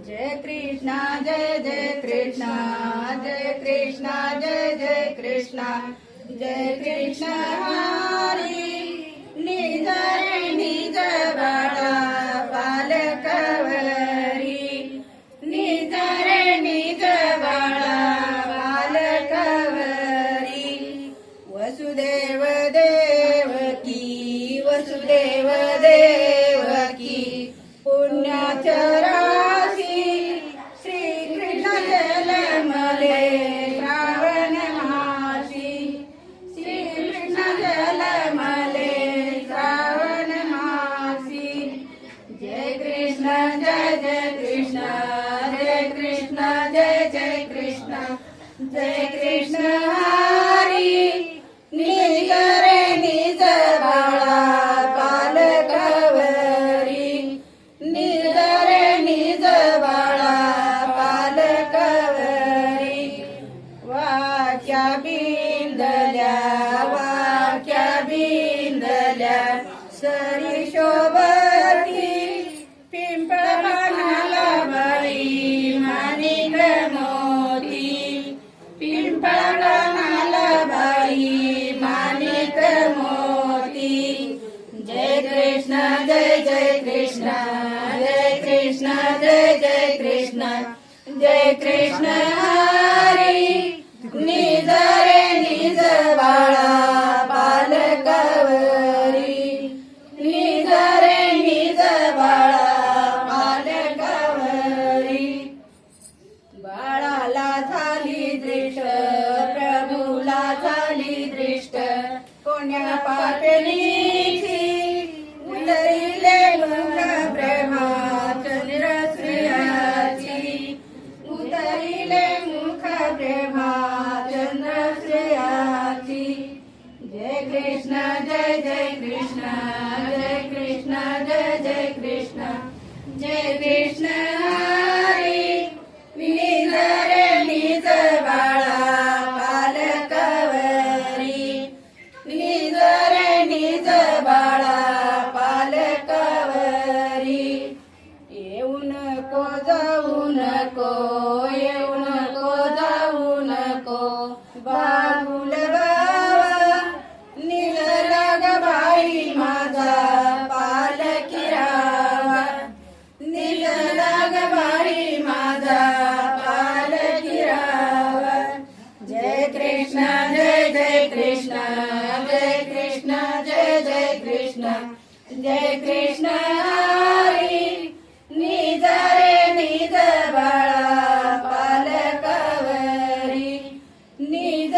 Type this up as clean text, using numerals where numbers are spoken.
जय कृष्णा जय जय कृष्णा जय कृष्णा जय जय कृष्णा जय कृष्ण हरी निज रे निज बाळा बालकवरी निज रे निज बाळा बालकवरी वसुदेव देवकी वसुदेव देवकी पुण्याचरा जय जय कृष्ण जय कृष्ण जय जय कृष्ण जय कृष्ण हरी निज रे निज बाळा बालकवरी निज रे निज बाळा बालकवरी वाक्या बिंदल्या सरी शोभती पिंपळाला बाई माणिक मोती पिंपळाला बाई माणिक मोती जय कृष्ण जय जय कृष्ण जय कृष्ण जय जय कृष्ण जय कृष्ण हरी निज रे निज बाळा बालकवरी निज रे निज बाळा बाळाला झाली दृष्ट प्रभूला झाली दृष्ट कोण्या पाटणीची उतरिले मुख ब्रह्मचंद्र श्रेयाची उतरिले मुख ब्रह्मचंद्र श्रेयाची जय कृष्ण जय जय कृष्ण जय कृष्ण जय जय कृष्ण जय कृष्ण हरी निज रे निज बाळा बालकवरी निज रे निज बाळा बालकवरी येऊ नको जाऊ नको येऊ नको जाऊ नको बाबुल बाबा निघाला ग बाई माझा पालकी रावा निघाला ग बाई माझा पालकी रावा जय कृष्ण जय जय कृष्ण जय कृष्ण जय जय कृष्ण जय कृष्ण हरी निज रे निज बाळा पालकवरी निज